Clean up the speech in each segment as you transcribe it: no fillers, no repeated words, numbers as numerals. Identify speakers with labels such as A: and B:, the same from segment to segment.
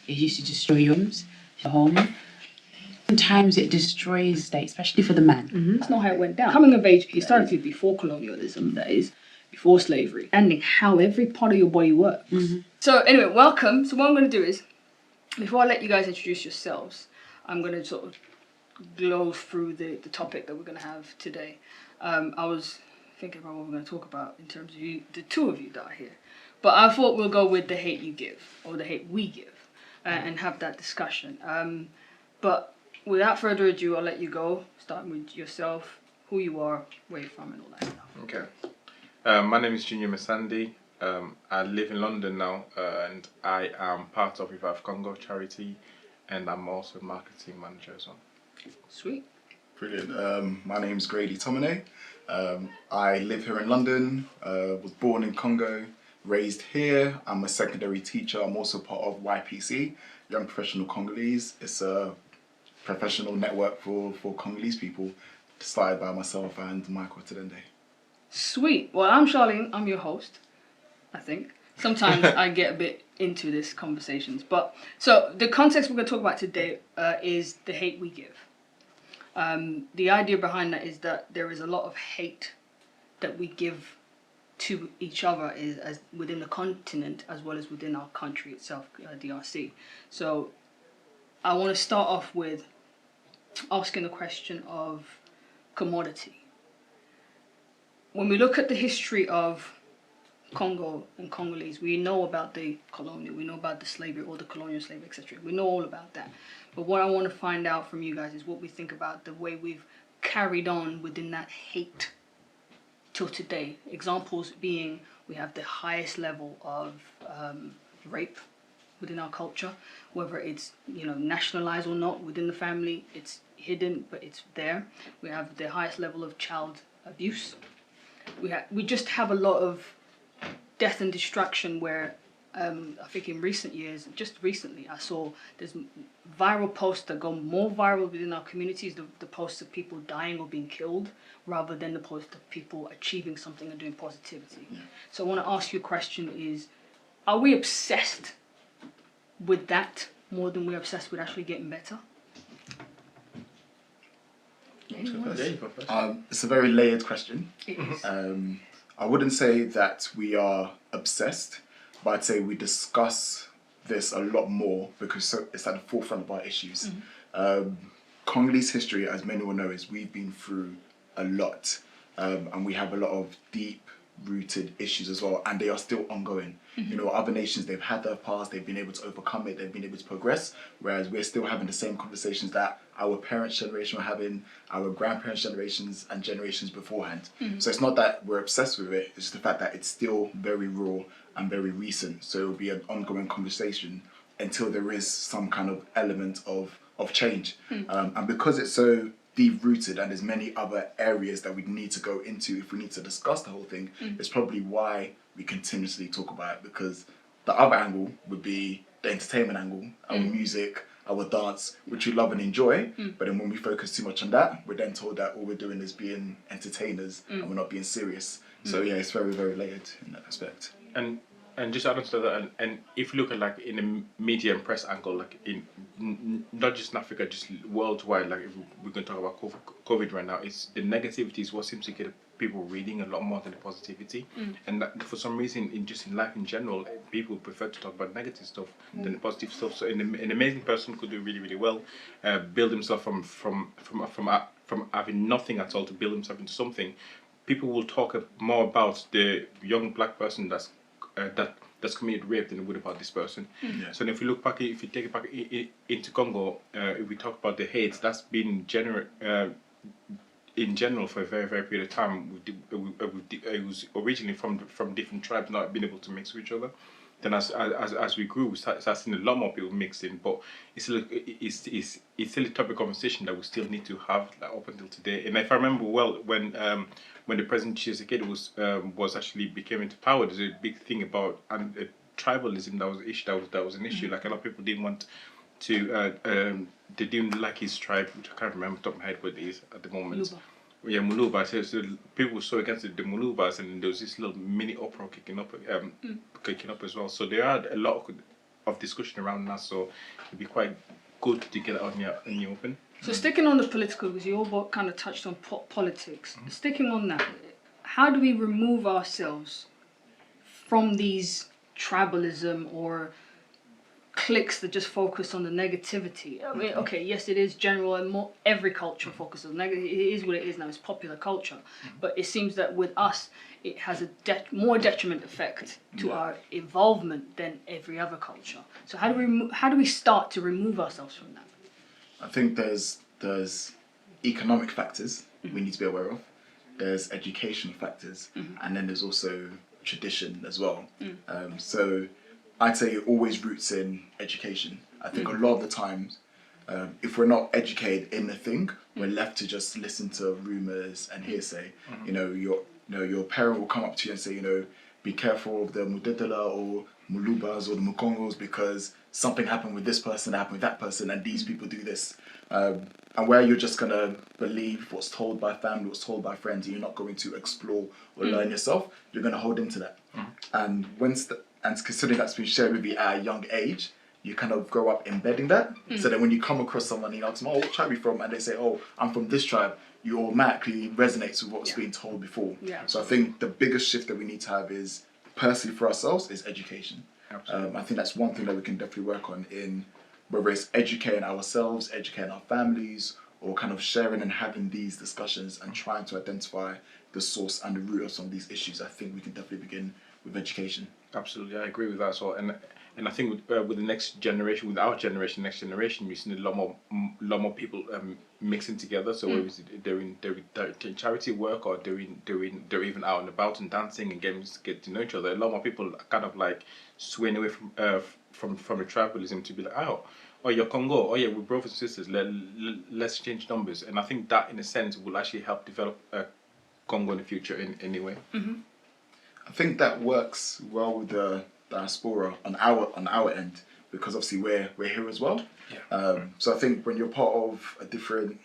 A: It used to destroy homes, your home. Sometimes it destroys state, especially for the man.
B: That's not how it went down. Coming of age historically before colonialism, that is, before slavery, and how every part of your body works. So anyway, welcome. So what I'm going to do is, before I let you guys introduce yourselves, I'm going to sort of glow through the topic that we're going to have today. I was thinking about what we're going to talk about in terms of you, the two of you that are here. But I thought we'll go with the hate you give, or the hate we give, and have that discussion. But without further ado, I'll let you go, starting with yourself, who you are, where you're from, and all that stuff.
C: Okay. My name is Junior Masandi. I live in London now, and I am part of Revive Congo charity, and I'm also marketing manager as well.
B: Sweet.
D: Brilliant. My name's Gradi, Tomene. I live here in London, was born in Congo, raised here. I'm a secondary teacher. I'm also part of YPC, Young Professional Congolese. It's a professional network for Congolese people, started by myself and Michael Tadende.
B: Sweet. Well, I'm Charlhene. I'm your host, I think. Sometimes I get a bit into this conversations. But so the context we're going to talk about today is the hate we give. The idea behind that is that there is a lot of hate that we give to each other as within the continent as well as within our country itself, DRC. So I want to start off with asking the question of commodity. When we look at the history of Congo and Congolese, we know about the colonial, we know about the slavery or the colonial slavery, etc. We know all about that. But what I want to find out from you guys is what we think about the way we've carried on within that hate till today. Examples being we have the highest level of rape within our culture, whether it's nationalized or not within the family, it's hidden but it's there. We have the highest level of child abuse. We just have a lot of death and destruction where I think in recent years, just recently, I saw there's viral posts that go more viral within our communities, the posts of people dying or being killed, rather than the posts of people achieving something and doing positivity. Yeah. So I want to ask you a question is, are we obsessed with that more than we're obsessed with actually getting better?
D: It's a very layered question.
B: It is.
D: I wouldn't say that we are obsessed, but I'd say we discuss this a lot more because it's at the forefront of our issues. Congolese history, as many will know, is we've been through a lot, and we have a lot of deep-rooted issues as well, and they are still ongoing. Other nations, they've had their past, they've been able to overcome it, they've been able to progress, whereas we're still having the same conversations that our parents' generation were having, our grandparents' generations, and generations beforehand. So it's not that we're obsessed with it, it's just the fact that it's still very raw and very recent. So it will be an ongoing conversation until there is some kind of element of change. And because it's so deep-rooted and there's many other areas that we need to go into if we need to discuss the whole thing, it's probably why we continuously talk about it, because the other angle would be the entertainment angle, our music, our dance, which we love and enjoy, but then when we focus too much on that, we're then told that all we're doing is being entertainers and we're not being serious. So yeah, it's very, very layered in that aspect.
C: And just add on to that, and if you look at like in the media and press angle, like in not just in Africa, just worldwide, like if we're going to talk about COVID right now, it's the negativity is what seems to get people reading a lot more than the positivity. And that, for some reason, in life in general, people prefer to talk about negative stuff than the positive stuff. So an amazing person could do really, really well, build himself from having nothing at all to build himself into something. People will talk more about the young black person that's committed rape than it would about this person. So if you look back, if you take it back into Congo, if we talk about the hate, that's been in general for a very, very period of time. It was originally from different tribes not being able to mix with each other. Then as we grew, we started seeing a lot more people mixed in, but it's still a topic of conversation that we still need to have up until today. And if I remember well, when the President Tshisekedi was actually became into power, there's a big thing about tribalism that was an issue. That was an issue. Like a lot of people didn't want to, they didn't like his tribe, which I can't remember off the top of my head what it is at the moment. Yeah, Muluba. So people were so against the Mulubas, and there was this little mini opera kicking up as well. So there are a lot of discussion around that. So it'd be quite good to get it out in the open.
B: So sticking on the political, because you all both kind of touched on politics. Sticking on that, how do we remove ourselves from these tribalism or cliques that just focus on the negativity? I mean, okay, yes, it is general and more every culture focuses on negative. It is what it is now. It's popular culture, but it seems that with us, it has a more detriment effect to our involvement than every other culture. So how do we start to remove ourselves from that?
D: I think there's economic factors we need to be aware of. There's educational factors, and then there's also tradition as well. So I'd say it always roots in education. I think a lot of the times, if we're not educated in the thing, we're left to just listen to rumors and hearsay. You know, your parent will come up to you and say, you know, be careful of the Mudetela or Mulubas or the Mukongos because something happened with this person, happened with that person, and these people do this. And where you're just gonna believe what's told by family, what's told by friends, and you're not going to explore or learn yourself, you're gonna hold into that. And and considering that's been shared with you at a young age, you kind of grow up embedding that. So then when you come across someone, you ask them, oh, what tribe are you from? And they say, oh, I'm from this tribe. You automatically resonates with what's been told before. So I think the biggest shift that we need to have is, personally for ourselves, is education. I think that's one thing that we can definitely work on in whether it's educating ourselves, educating our families, or kind of sharing and having these discussions and trying to identify the source and the root of some of these issues. I think we can definitely begin with education.
C: Absolutely, I agree with that as well. And I think with the next generation, with our generation, next generation, we've seen a lot more people mixing together. So whether it's doing charity work or they're even out and about and dancing and get to know each other. A lot more people are kind of like swaying away from the tribalism to be like, oh, you're Congo. Oh yeah, we're brothers and sisters. Let's change numbers. And I think that, in a sense, will actually help develop Congo in the future in any way.
D: I think that works well with the diaspora on our end, because obviously we're here as well. So I think when you're part of a different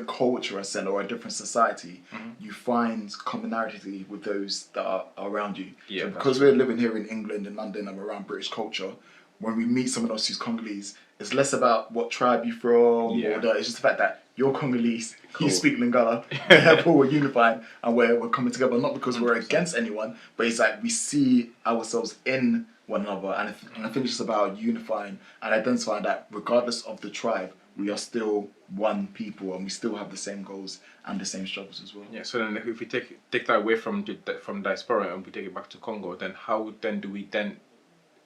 D: culture, or a different society, you find commonality with those that are around you.
C: Yeah,
D: so because we're living here in England, in London, and we're around British culture, when we meet someone else who's Congolese, it's less about what tribe you're from, it's just the fact that you're Congolese, you speak Lingala, therefore we're unifying and we're coming together, not because we're against anyone, but it's like we see ourselves in one another, and I think it's just about unifying and identifying that regardless of the tribe, we are still one people and we still have the same goals and the same struggles as well.
C: Yeah, so then if we take that away from diaspora and we take it back to Congo, then how then do we then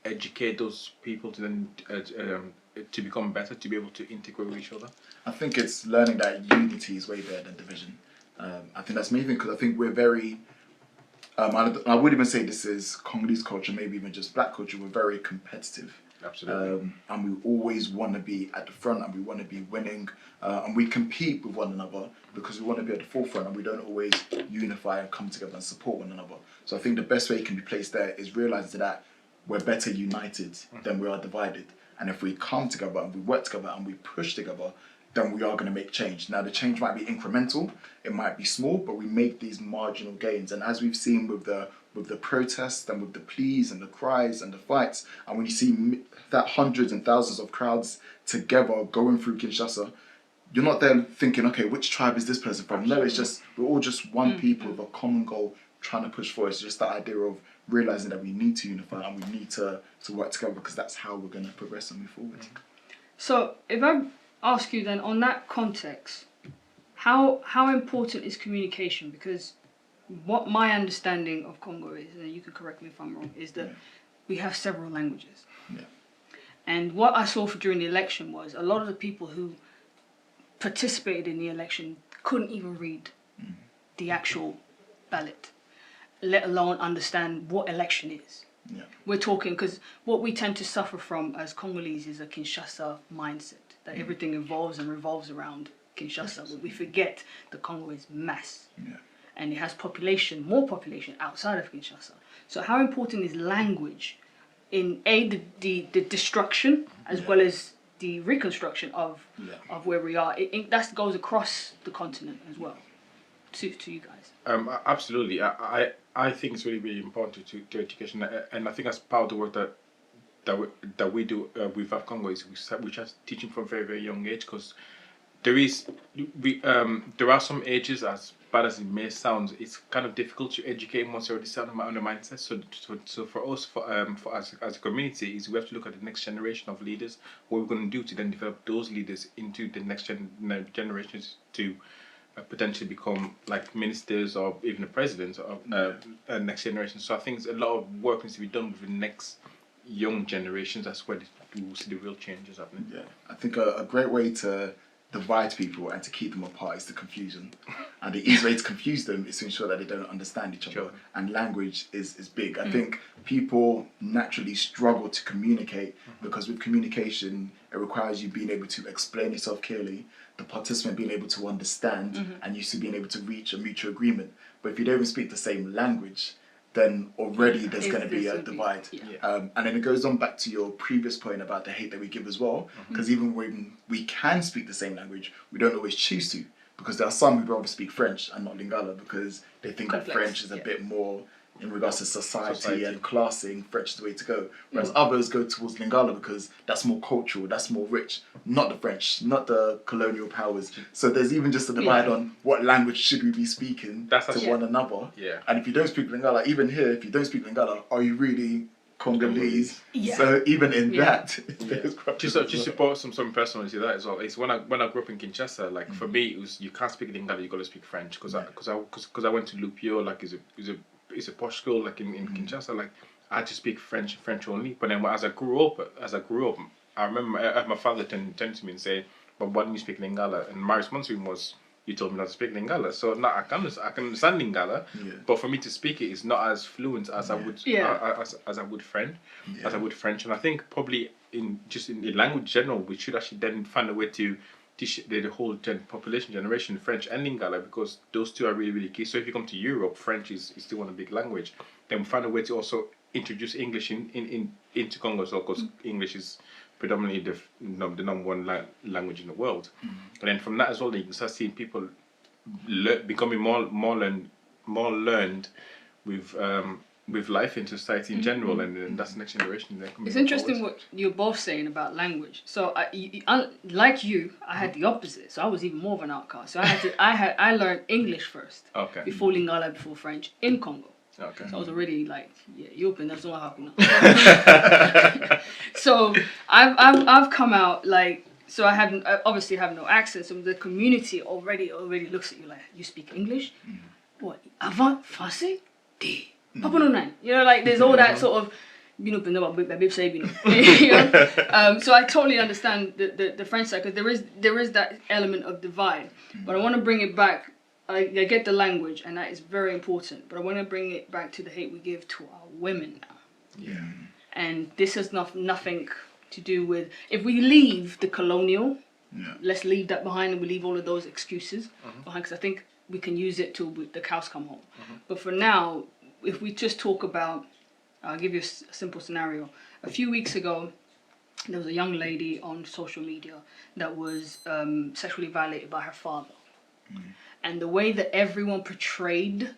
C: educate those people to then to become better, to be able to integrate with each other?
D: I think it's learning that unity is way better than division. I think that's the main thing, because I think we're very, I would even say this is Congolese culture, maybe even just black culture, we're very competitive.
C: Absolutely.
D: And we always want to be at the front and we want to be winning, and we compete with one another because we want to be at the forefront, and we don't always unify and come together and support one another. So I think the best way it can be placed there is realizing that we're better united than we are divided. And if we come together and we work together and we push together, then we are going to make change. Now, the change might be incremental, it might be small, but we make these marginal gains. And as we've seen with the protests and with the pleas and the cries and the fights, and when you see that hundreds and thousands of crowds together going through Kinshasa, you're not there thinking, okay, which tribe is this person from? No, it's just, we're all just one people with a common goal trying to push forward. It's just that idea of realizing that we need to unify and we need to work together, because that's how we're going to progress and move forward. So
B: if I ask you then, on that context, how important is communication? Because what my understanding of Congo is, and you can correct me if I'm wrong, is that we have several languages. And what I saw during the election was a lot of the people who participated in the election couldn't even read the actual ballot, let alone understand what election is. We're talking, because what we tend to suffer from as Congolese is a Kinshasa mindset, that everything evolves and revolves around Kinshasa, but we forget the Congo is mass. And it has more population outside of Kinshasa. So how important is language in the destruction as well as the reconstruction of where we are? That goes across the continent as well, to you guys.
C: Absolutely. I think it's really, really important to education, and I think that's part of the work that that we do with our Congo is we try to teach them from a very very young age, because there are some ages, as bad as it may sound, it's kind of difficult to educate once you're already set on the mindset. So for us, for us as a community, is we have to look at the next generation of leaders. What we're going to do to then develop those leaders into the next generations to potentially become like ministers or even the presidents of next generation. So I think a lot of work needs to be done with the next young generations. That's where we will see the real changes happening.
D: Yeah, I think a great way to divide people and to keep them apart is the confusion. And the easy way to confuse them is to ensure that they don't understand each other.
C: Sure.
D: And language is big. I think people naturally struggle to communicate because with communication, it requires you being able to explain yourself clearly, the participant being able to understand, and you being able to reach a mutual agreement. But if you don't even speak the same language, then already there's going to be a divide. And then it goes on back to your previous point about the hate that we give as well, because even when we can speak the same language, we don't always choose to, because there are some who rather speak French and not Lingala because they think that French is a bit more in regards to society and classing. French is the way to go, whereas others go towards Lingala because that's more cultural, that's more rich, not the French, not the colonial powers. So there's even just a divide on what language should we be speaking to one another. And if you don't speak Lingala, even here, if you don't speak Lingala, are you really Congolese? So even in that,
C: just to support some personal to that as well. It's when I grew up in Kinshasa, like for me it was, you can't speak Lingala, you got to speak French, because I went to Lupio, like it's a posh school like in Kinshasa. Like I had to speak French only. But then as I grew up, I remember my father turned to me and say, "But why don't you speak Lingala?" And my response to him was, "You told me not to speak Lingala." So now I can understand Lingala, but for me to speak it is not as fluent as I would as I would French. And I think probably in the language general, we should actually then find a way to teach the whole population generation French and Lingala, because those two are really really key. So if you come to Europe, French is still one of the big language. Then we find a way to also introduce English into Congo as well, because English is predominantly the number one language in the world. And then from that as well, you can start seeing people becoming more learned with life in society in general, and that's the next generation.
B: It's interesting what you're both saying about language. So like you, I had the opposite. So I was even more of an outcast. So I learned English first, before Lingala, before French in Congo. So I was already like, European, that's not happening. So I've come out like, so I obviously have no accent. So the community already looks at you like, you speak English? What? Avant français? Papa no nine. You know, like there's all that sort of, so I totally understand the French side, because there is that element of divide. But I want to bring it back. I get the language, and that is very important. But I want to bring it back to the hate we give to our women now. And this has nothing to do with, if we leave the colonial, let's leave that behind, and we leave all of those excuses behind, because I think we can use it till the cows come home. But for now, if we just talk about, I'll give you a simple scenario. A few weeks ago, there was a young lady on social media that was sexually violated by her father. And the way that everyone portrayed,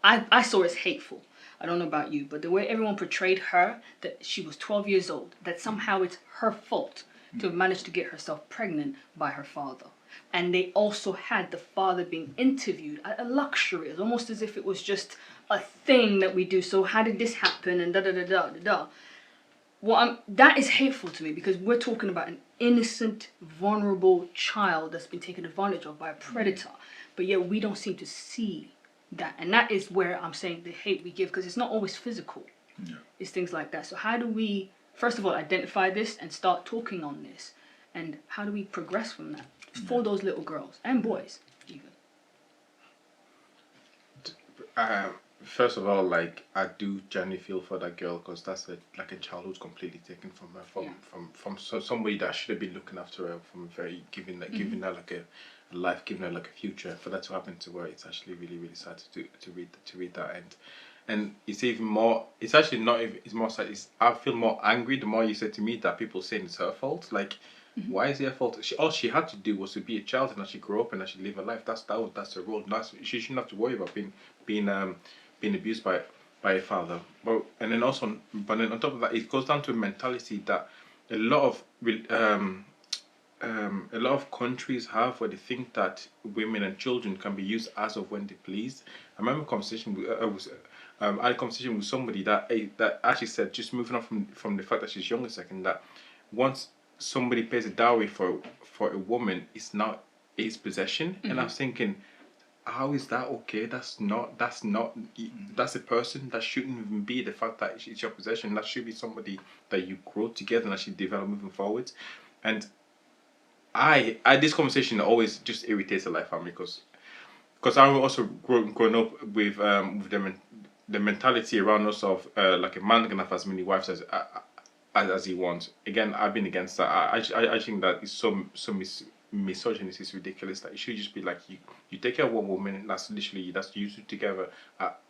B: I saw it as hateful. I don't know about you, but the way everyone portrayed her, that she was 12 years old, that somehow it's her fault to have managed to get herself pregnant by her father. And they also had the father being interviewed at a luxury. It's almost as if it was just a thing that we do. So how did this happen? And da-da-da-da-da-da. That is hateful to me, because we're talking about an innocent, vulnerable child that's been taken advantage of by a predator. But yet we don't seem to see that. And that is where I'm saying the hate we give, because it's not always physical. It's things like that. So how do we, first of all, identify this and start talking on this? And how do we progress from that for those little girls and boys even?
C: First of all, like, I do genuinely feel for that girl, because that's a childhood completely taken from her, from somebody that should have been looking after her, from giving her like a life, giving her like a future. For that to happen to her, it's actually really really sad to read that. And it's even more, it's actually not even, it's more sad, I feel more angry the more you said to me that people saying it's her fault. Like, why is it her fault? All she had to do was to be a child, and as she grew up and as she live her life, that's her role. She shouldn't have to worry about being abused by by a father. And then also, but then on top of that, it goes down to a mentality that a lot of a lot of countries have, where they think that women and children can be used as of when they please. I remember a conversation I had a conversation with somebody that actually said, just moving on from the fact that she's young a second, that once somebody pays a dowry for a woman, it's not its possession. And I was thinking, how is that okay? That's a person. That shouldn't even be the fact that it's your possession. That should be somebody that you grow together and actually develop moving forward. And this conversation always just irritates the life family, because I'm also growing up with the mentality around us of like a man can have as many wives as he wants. Again, I've been against that. I think that is some misogynist is ridiculous. That it should just be like you take care of one woman, and that's you two together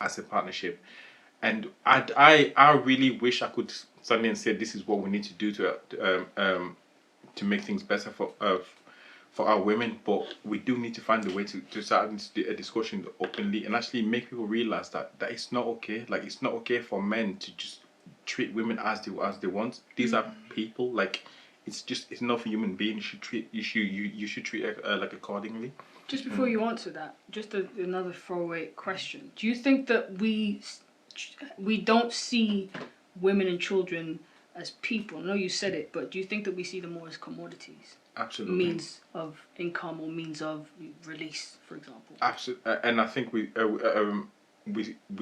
C: as a partnership. And I really wish I could stand and say this is what we need to do to make things better for our women, but we do need to find a way to start a discussion openly and actually make people realize that it's not okay. Like, it's not okay for men to just treat women as they want. These are people. Like, it's not for human beings. You should treat it like accordingly.
B: Just before you answer that, just another throwaway question. Do you think that we don't see women and children as people? I know you said it, but do you think that we see them more as commodities?
C: Absolutely.
B: Means of income or means of release, for example.
C: Absolutely. And I think we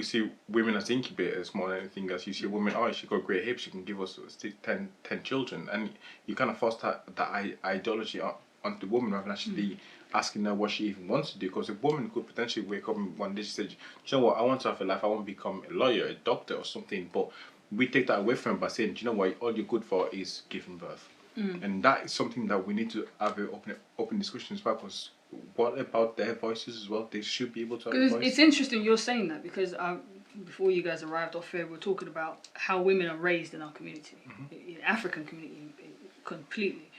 C: see women as incubators more than anything else. You see a woman, she got great hips, she can give us 10 children, and you kind of foster that ideology onto the woman rather than actually asking her what she even wants to do. Because a woman could potentially wake up one day and say, "Do you know what? I want to have a life. I want to become a lawyer, a doctor, or something." But we take that away from her by saying, "Do you know what? All you're good for is giving birth." And that is something that we need to have an open discussions about. Because what about their voices as well? They should be able to have a voice.
B: It's interesting you're saying that, because before you guys arrived off here, we were talking about how women are raised in our community, in the African community, completely.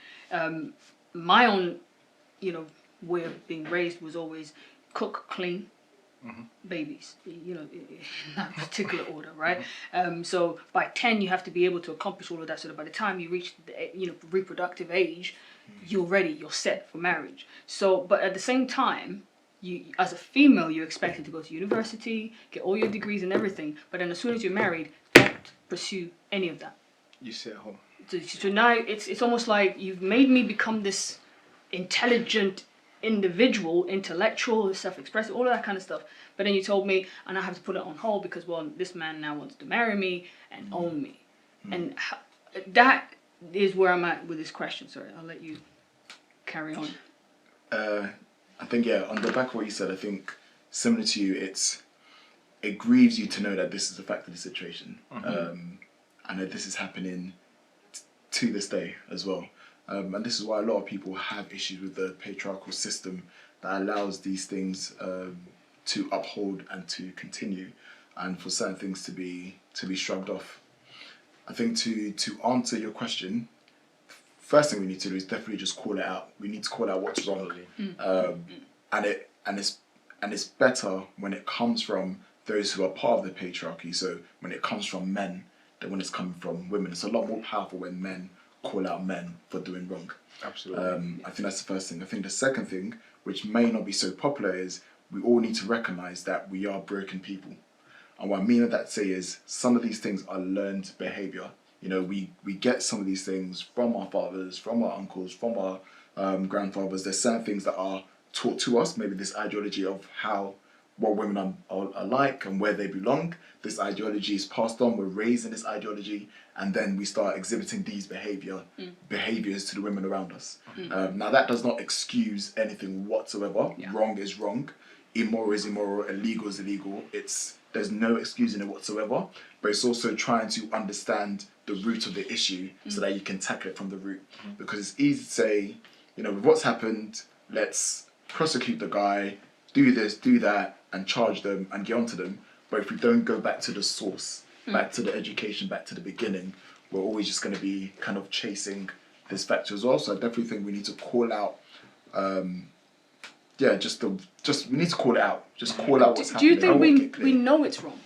B: My own, way of being raised was always cook, clean, babies, in that particular order, right? So by 10 you have to be able to accomplish all of that, so that by the time you reach the reproductive age, you're ready, you're set for marriage. So, but at the same time, you, as a female, you're expected to go to university, get all your degrees and everything, but then as soon as you're married, don't pursue any of that.
C: You sit at home.
B: So now it's almost like you've made me become this intelligent individual, intellectual, self-expressive, all of that kind of stuff. But then you told me, and I have to put it on hold because, well, this man now wants to marry me and own me. And that is where I'm at with this question. Sorry, I'll let you carry on.
D: I think, on the back of what you said, I think, similar to you, it grieves you to know that this is a fact of the situation. And that this is happening to this day as well. And this is why a lot of people have issues with the patriarchal system that allows these things to uphold and to continue, and for certain things to be shrugged off. I think to answer your question, first thing we need to do is definitely just call it out. We need to call out what's wrong, and it's better when it comes from those who are part of the patriarchy. So when it comes from men, than when it's coming from women. It's a lot more powerful when men call out men for doing wrong.
C: Absolutely.
D: I think that's the first thing. I think the second thing, which may not be so popular, is we all need to recognise that we are broken people. And what I mean by that say is some of these things are learned behaviour. We get some of these things from our fathers, from our uncles, from our grandfathers. There's certain things that are taught to us, maybe this ideology of what women are like and where they belong. This ideology is passed on, we're raised in this ideology, and then we start exhibiting these behaviours to the women around us. Now that does not excuse anything whatsoever. Yeah. Wrong is wrong, immoral is immoral, illegal is illegal. There's no excusing it whatsoever, but it's also trying to understand the root of the issue so that you can tackle it from the root. Because it's easy to say, with what's happened, let's prosecute the guy, do this, do that, and charge them and get onto them. But if we don't go back to the source, back to the education, back to the beginning, we're always just going to be kind of chasing this factor as well. So I definitely think we need to call out, we need to call it out. Just call out what's happening.
B: Do you think we know it's wrong?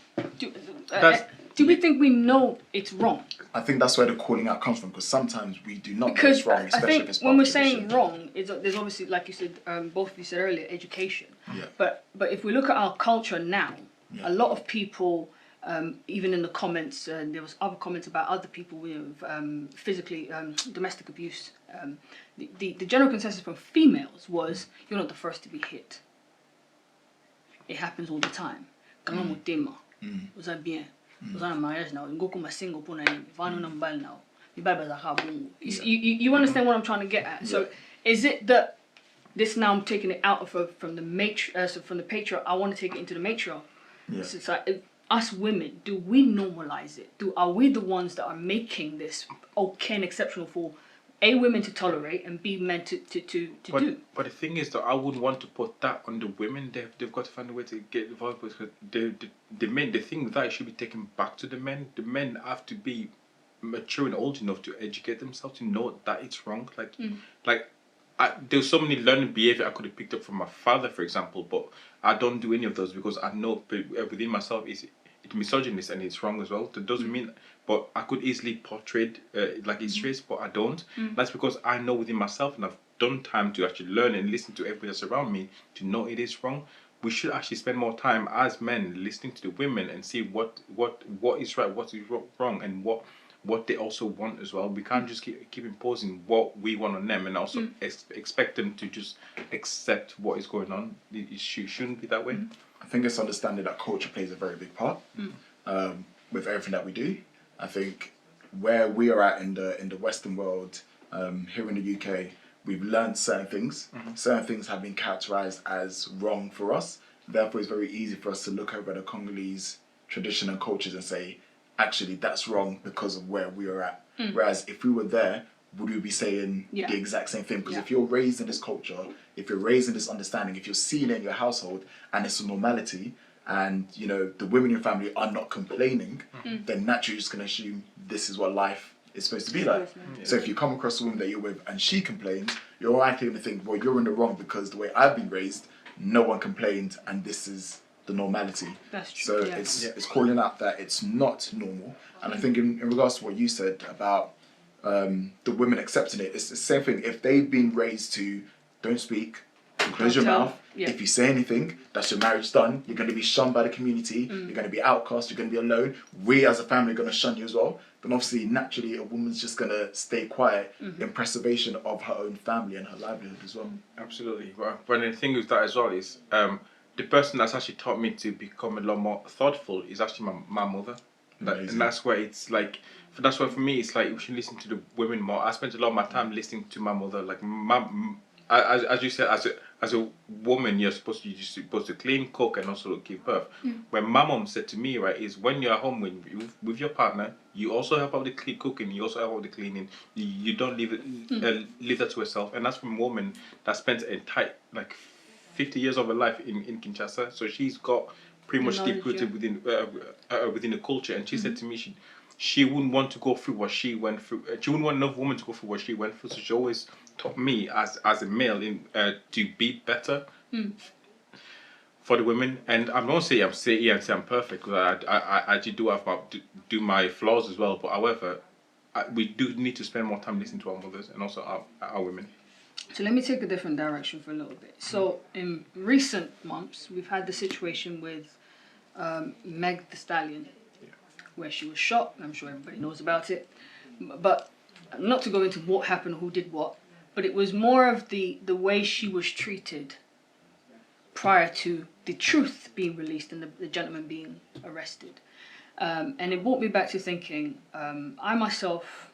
B: do we think we know it's wrong?
D: I think that's where the calling out comes from, because sometimes we do not know
B: Because
D: it's wrong,
B: I
D: especially
B: think
D: if it's
B: when we're
D: part of the
B: saying
D: tradition.
B: wrong, there's obviously, like you said, both of you said earlier, education.
D: Yeah.
B: But if we look at our culture now,
D: Yeah.
B: a lot of people, even in the comments, there was other comments about other people with physically domestic abuse. The general consensus from females was, you're not the first to be hit. It happens all the time. Kama mutema, uza bien, uza na mariage now, ngoko masingo pona yemi, vanu na mbali now, mibaba za kabungu. You understand what I'm trying to get at? So is it that this now I'm taking it out of from the from the patriarch, I want to take it into the matriarch.
D: Yeah.
B: So it's like, us women, do we normalize it? Are we the ones that are making this okay and exceptional for A, women to tolerate, and B, men to do?
C: But the thing is that I wouldn't want to put that on the women. They've got to find a way to get involved, because the men, the thing that should be taken back to the men. The men have to be mature and old enough to educate themselves to know that it's wrong. There's so many learning behavior I could have picked up from my father, for example, but I don't do any of those because I know within myself it's misogynist and it's wrong as well. That doesn't mean, but I could easily portray like it's traits, but I don't. That's because I know within myself, and I've done time to actually learn and listen to everybody that's around me to know it is wrong. We should actually spend more time as men listening to the women and see what is right, what is wrong, and what they also want as well. We can't just keep imposing what we want on them and also expect them to just accept what is going on. It shouldn't be that way.
D: I think it's understanding that culture plays a very big part with everything that we do. I think where we are at in the Western world, here in the UK, we've learned certain things. Certain things have been characterized as wrong for us. Therefore, it's very easy for us to look over the Congolese tradition and cultures and say, actually, that's wrong because of where we are at. Whereas if we were there, would we be saying the exact same thing? Because if you're raised in this culture, if you're raised in this understanding, if you're seeing it in your household and it's a normality, and you know the women in your family are not complaining, then naturally you're just going to assume this is what life is supposed to be like. So if you come across a woman that you're with and she complains, you're likely going to think, well, you're in the wrong because the way I've been raised, no one complained, and this is the normality.
B: That's true.
D: So it's calling out that it's not normal. And I think in regards to what you said about the women accepting it, it's the same thing. If they've been raised to don't speak, close your mouth. If you say anything, that's your marriage done. You're going to be shunned by the community. You're going to be outcast. You're going to be alone. We as a family are going to shun you as well. But obviously, naturally, a woman's just going to stay quiet in preservation of her own family and her livelihood as well.
C: Absolutely. Well, but the thing with that as well is the person that's actually taught me to become a lot more thoughtful is actually my mother. And that's why it's like, that's why for me it's like we should listen to the women more. I spent a lot of my time listening to my mother. Like as you said, as a woman, you're supposed to clean, cook, and also give birth. When my mom said to me, right, is when you're home with your partner, you also help out with the cooking, you also help out with the cleaning. You don't leave that to herself. And that's from a woman that spent a tight 50 years of her life in Kinshasa. So she's got pretty much deep rooted within the culture. And she said to me, she wouldn't want to go through what she went through. She wouldn't want another woman to go through what she went through. So she always taught me as a male to be better for the women. And I'm not saying I'm perfect, because I do my flaws as well. But however, we do need to spend more time listening to our mothers and also our women.
B: So let me take a different direction for a little bit. So in recent months, we've had the situation with Meg the Stallion, where she was shot. I'm sure everybody knows about it. But not to go into what happened, who did what, but it was more of the way she was treated prior to the truth being released and the gentleman being arrested. And it brought me back to thinking, I myself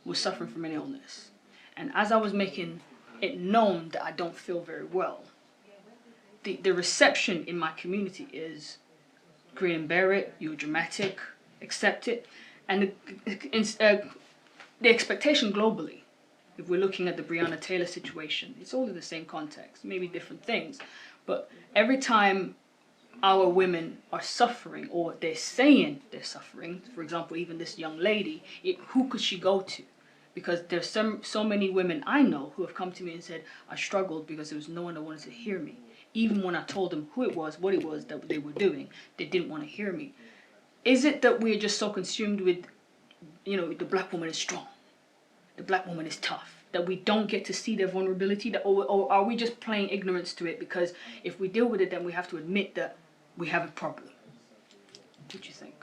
B: was suffering from an illness. And as I was making it known that I don't feel very well, the reception in my community is grin and bear it, you're dramatic, accept it. And the expectation globally, if we're looking at the Breonna Taylor situation, it's all in the same context, maybe different things. But every time our women are suffering, or they're saying they're suffering, for example, even this young lady, who could she go to? Because there's so many women I know who have come to me and said, I struggled because there was no one that wanted to hear me. Even when I told them who it was, what it was that they were doing, they didn't want to hear me. is it that we're just so consumed with, the black woman is strong, the black woman is tough, that we don't get to see their vulnerability, or are we just playing ignorance to it because if we deal with it, then we have to admit that we have a problem? What do you think?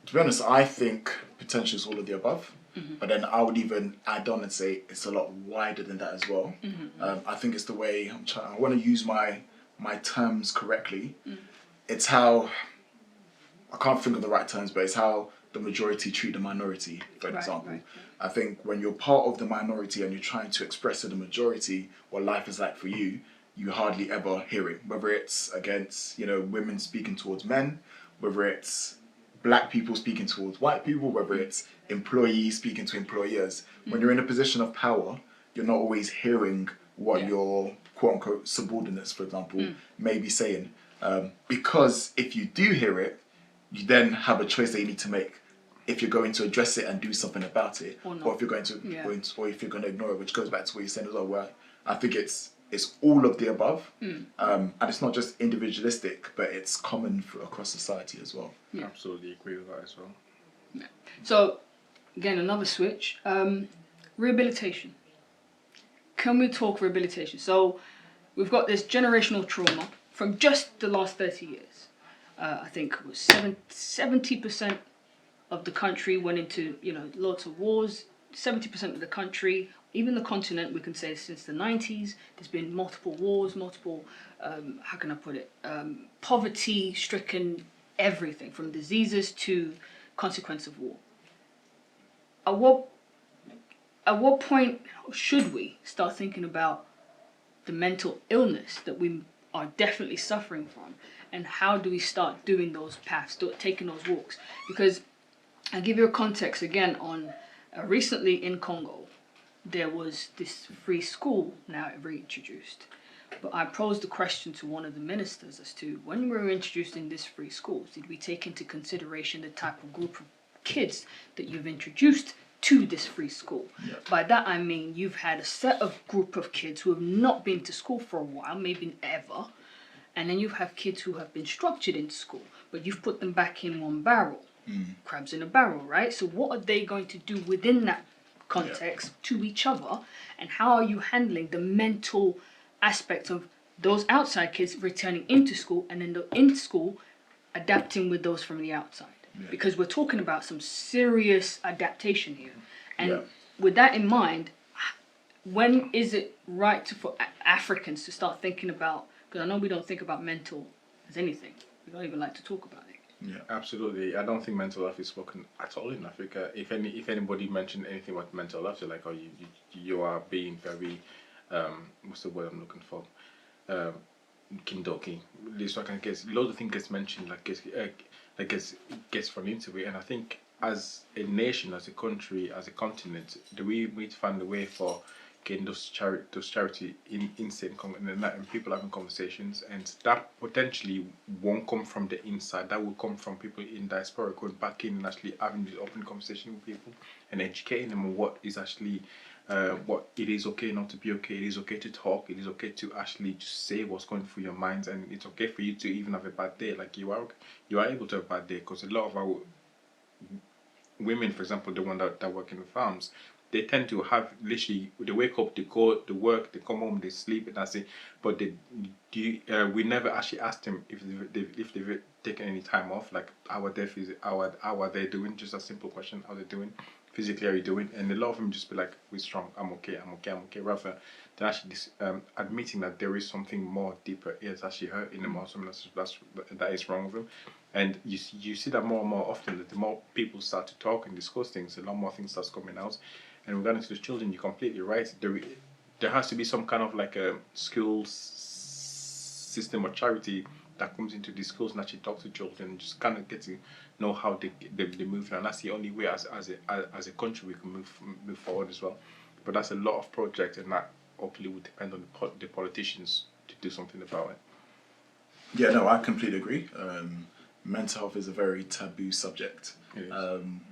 D: To be honest, I think potential is all of the above. But then I would even add on and say it's a lot wider than that as well. I think it's the way I want to use my terms correctly. It's how, I can't think of the right terms, but it's how the majority treat the minority, for example.
B: Right.
D: I think when you're part of the minority and you're trying to express to the majority what life is like for you, you hardly ever hear it. Whether it's against, women speaking towards men, whether it's black people speaking towards white people, whether it's employees speaking to employers. When you're in a position of power, you're not always hearing what your quote-unquote subordinates, for example, may be saying. Because if you do hear it, you then have a choice that you need to make if you're going to address it and do something about it, or if you're going to, or if you're going to ignore it, which goes back to what you're saying as well, where I think it's all of the above, and it's not just individualistic, but it's common across society as well.
C: Absolutely agree with that as well.
B: So, again, another switch. Rehabilitation. Can we talk rehabilitation? So, we've got this generational trauma from just the last 30 years. I think it was 70% of the country went into, lots of wars. 70% of the country, even the continent, we can say since the 90s, there's been multiple wars, how can I put it, poverty-stricken everything, from diseases to consequence of war. At what point should we start thinking about the mental illness that we are definitely suffering from, and how do we start doing those paths, taking those walks? Because I'll give you a context again on recently in Congo, there was this free school now reintroduced. But I posed the question to one of the ministers as to, when we were introducing this free schools, did we take into consideration the type of group of kids that you've introduced to this free school? By that I mean you've had a set of group of kids who have not been to school for a while, maybe ever, and then you have kids who have been structured in school, but you've put them back in one barrel. Crabs in a barrel, right? So what are they going to do within that context to each other, and how are you handling the mental aspect of those outside kids returning into school, and then in school adapting with those from the outside? Because we're talking about some serious adaptation here, and with that in mind, when is it right for Africans to start thinking about, because I know we don't think about mental as anything, we don't even like to talk about it.
C: Yeah, absolutely. I don't think mental health is spoken at all in Africa. If anybody mentioned anything about mental health, they're like, oh, you are being very, what's the word I'm looking for? Kindoki. So I can guess loads of things gets mentioned, gets thrown into it. And I think as a nation, as a country, as a continent, we need to find a way for getting those charity in certain and people having conversations, and that potentially won't come from the inside. That will come from people in diaspora going back in and actually having this open conversation with people and educating them on what is actually what it is okay not to be okay. It is okay to talk. It is okay to actually just say what's going through your minds, and it's okay for you to even have a bad day. Like you are able to have a bad day, because a lot of our women, for example, the one that work in the farms, they tend to have literally, they wake up, they go to work, they come home, they sleep, and that's it. But we never actually ask them if they've taken any time off, like how are they doing? Just a simple question: how are they doing? Physically, how are you doing? And a lot of them just be like, we're strong, I'm okay, rather than actually admitting that there is something more deeper. It's actually hurt in them, or something that is wrong with them. And you see that more and more often, that the more people start to talk and discuss things, a lot more things starts coming out. And regarding to the children, you're completely right. There has to be some kind of like a school system or charity that comes into these schools and actually talks to children and just kind of get to know how they move. And that's the only way as a country we can move forward as well. But that's a lot of projects, and that hopefully would depend on the politicians to do something about it.
D: Yeah, no, I completely agree. Mental health is a very taboo subject.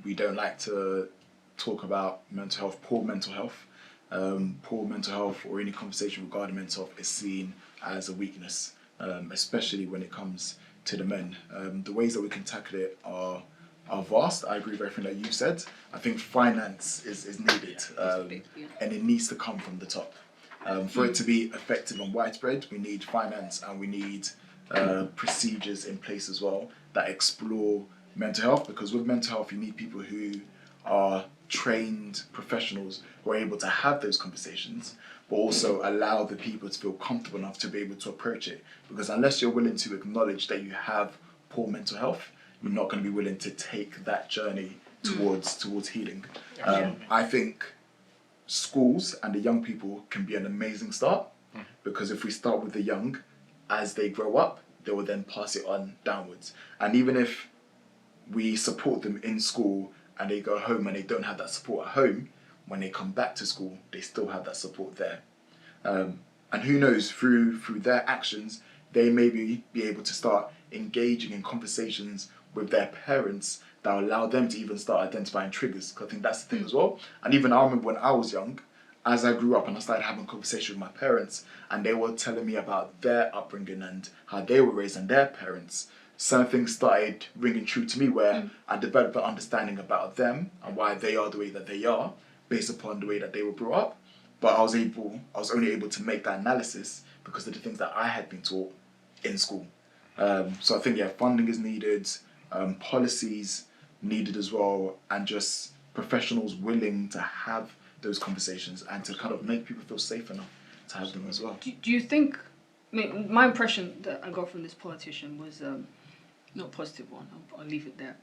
D: We don't like to talk about mental health, poor mental health. Poor mental health, or any conversation regarding mental health, is seen as a weakness, especially when it comes to the men. The ways that we can tackle it are vast. I agree with everything that you said. I think finance is needed, and it needs to come from the top. For it to be effective and widespread, we need finance, and we need procedures in place as well that explore mental health, because with mental health you need people who are trained professionals who are able to have those conversations, but also allow the people to feel comfortable enough to be able to approach it. Because unless you're willing to acknowledge that you have poor mental health, you're not going to be willing to take that journey towards healing. I think schools and the young people can be an amazing start, because if we start with the young, as they grow up, they will then pass it on downwards. And even if we support them in school and they go home and they don't have that support at home, when they come back to school, they still have that support there. And who knows, through their actions, they may be able to start engaging in conversations with their parents that allow them to even start identifying triggers. Because I think that's the thing as well. And even I remember when I was young, as I grew up and I started having conversations with my parents, and they were telling me about their upbringing and how they were raised and their parents, some things started ringing true to me, where I developed an understanding about them and why they are the way that they are, based upon the way that they were brought up. But I was only able to make that analysis because of the things that I had been taught in school. So I think, funding is needed, policies needed as well, and just professionals willing to have those conversations and to kind of make people feel safe enough to have them as well.
B: Do you think, I mean, my impression that I got from this politician was not a positive one, I'll leave it there.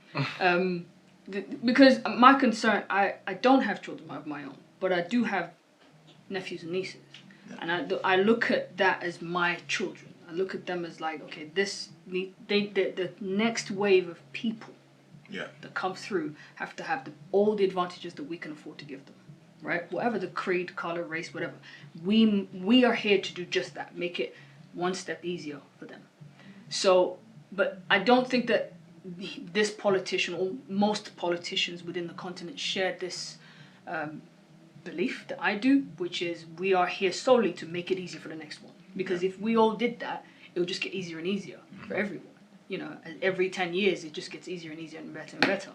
B: Because my concern, I don't have children of my own, but I do have nephews and nieces. Yeah. And I look at that as my children. I look at them as like, okay, the next wave of people that come through have to have all the advantages that we can afford to give them, right? Whatever the creed, color, race, whatever. We are here to do just that, make it one step easier for them. So, but I don't think that this politician or most politicians within the continent share this belief that I do, which is we are here solely to make it easier for the next one. Because if we all did that, it would just get easier and easier for everyone. You know, every 10 years, it just gets easier and easier and better.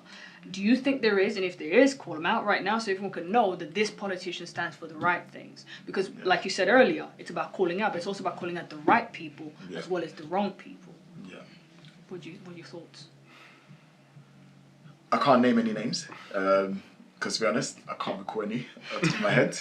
B: Do you think there is, and if there is, call them out right now so everyone can know that this politician stands for the right things? Because, like you said earlier, it's about calling out, but it's also about calling out the right people as well as the wrong people. Yeah. What are your thoughts?
D: I can't name any names, because to be honest, I can't recall any off the top of my head.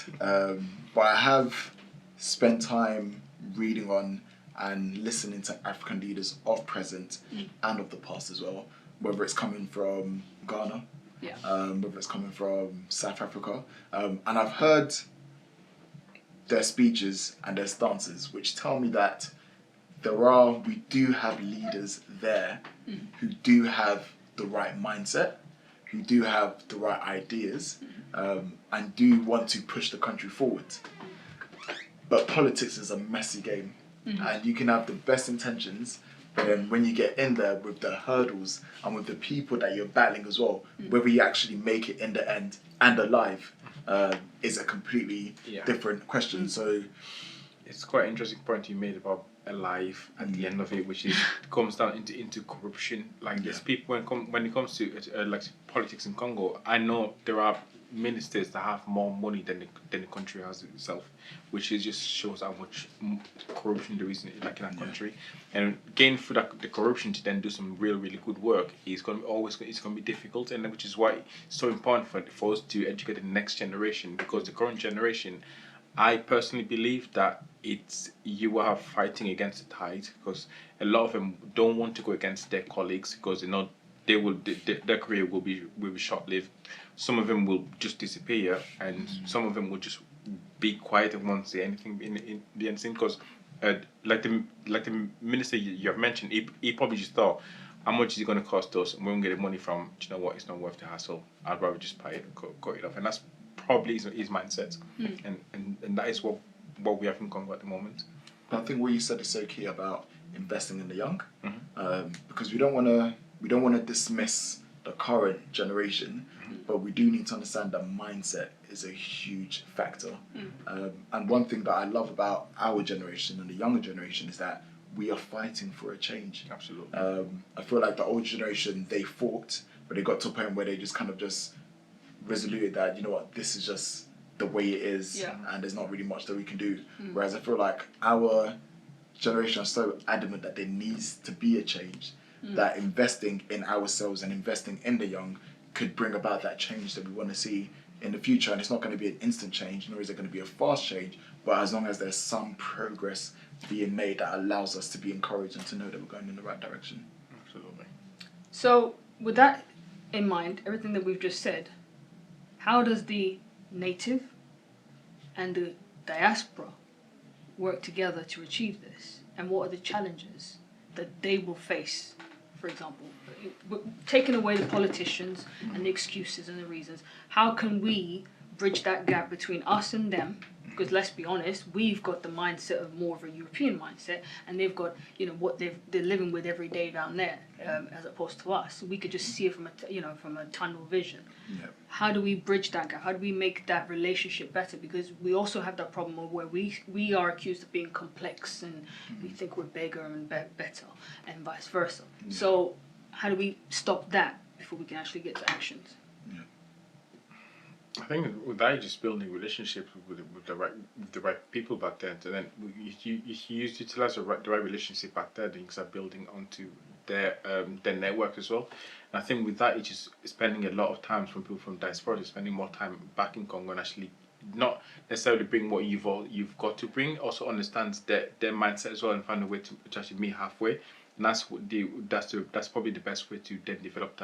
D: But I have spent time reading on and listening to African leaders of present and of the past as well, whether it's coming from Ghana, whether it's coming from South Africa. And I've heard their speeches and their stances, which tell me that we do have leaders there who do have the right mindset, who do have the right ideas, and do want to push the country forward. But politics is a messy game. And you can have the best intentions, but then when you get in there with the hurdles and with the people that you're battling as well, whether you actually make it in the end and alive is a completely different question. So
C: it's quite an interesting point you made about alive at the end of it, which is comes down into corruption. Like there's people when it comes to like politics in Congo, I know there are ministers that have more money than the country has itself, which is just shows how much corruption there is in that country. And getting through the corruption to then do some really good work is going to be difficult, and which is why it's so important for us to educate the next generation, because the current generation, I personally believe that you are fighting against the tide, because a lot of them don't want to go against their colleagues because they know their career will be short-lived. Some of them will just disappear, and some of them will just be quiet and won't say anything in the end. Because like the minister you have mentioned, he probably just thought, how much is it going to cost us, and we won't get the money from. Do you know what? It's not worth the hassle. I'd rather just pay it and cut it off. And that's probably his mindset, and that is what we have in Congo at the moment.
D: But I think what you said is so key about investing in the young, because we don't want to dismiss the current generation, but we do need to understand that mindset is a huge factor. And one thing that I love about our generation and the younger generation is that we are fighting for a change.
C: Absolutely.
D: I feel like the older generation, they fought, but they got to a point where they just kind of just resoluted that, you know what, this is just the way it is, and there's not really much that we can do. Whereas I feel like our generation are so adamant that there needs to be a change, that investing in ourselves and investing in the young could bring about that change that we want to see in the future. And it's not going to be an instant change, nor is it going to be a fast change, but as long as there's some progress being made that allows us to be encouraged and to know that we're going in the right direction.
C: Absolutely.
B: So with that in mind, everything that we've just said, how does the native and the diaspora work together to achieve this? And what are the challenges that they will face? For example, taking away the politicians and the excuses and the reasons, how can we bridge that gap between us and them? Because let's be honest, we've got the mindset of more of a European mindset, and they've got, you know, what they're living with every day down there, as opposed to us. We could just see it from a tunnel vision.
D: Yeah.
B: How do we bridge that gap? How do we make that relationship better? Because we also have that problem of where we are accused of being complex, and we think we're bigger and better, and vice versa.
D: Yeah.
B: So how do we stop that before we can actually get to actions?
C: I think with that, just building relationships with the right people back then. And then if you utilize the right relationship back there, then you start building onto their network as well. And I think with that, it's just spending a lot of time from people from diaspora, spending more time back in Congo and actually not necessarily bring what you've got to bring. Also understands their mindset as well and find a way to actually meet halfway. And that's probably the best way to then develop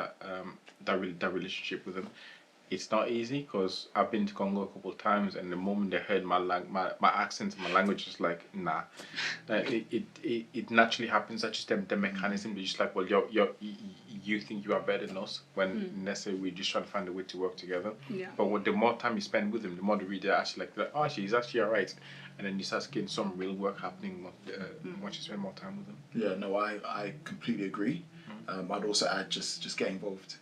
C: that relationship with them. It's not easy because I've been to Congo a couple of times, and the moment they heard my accent and my language, is like, nah. It naturally happens. That's just the mechanism. They're just like, well, you think you are better than us, when necessarily we're just trying to find a way to work together.
B: Yeah.
C: But the more time you spend with them, the more they read, they're actually like, oh, he's actually alright. And then you start getting some real work happening once you spend more time with them.
D: Yeah, no, I completely agree. I'd also add just get involved.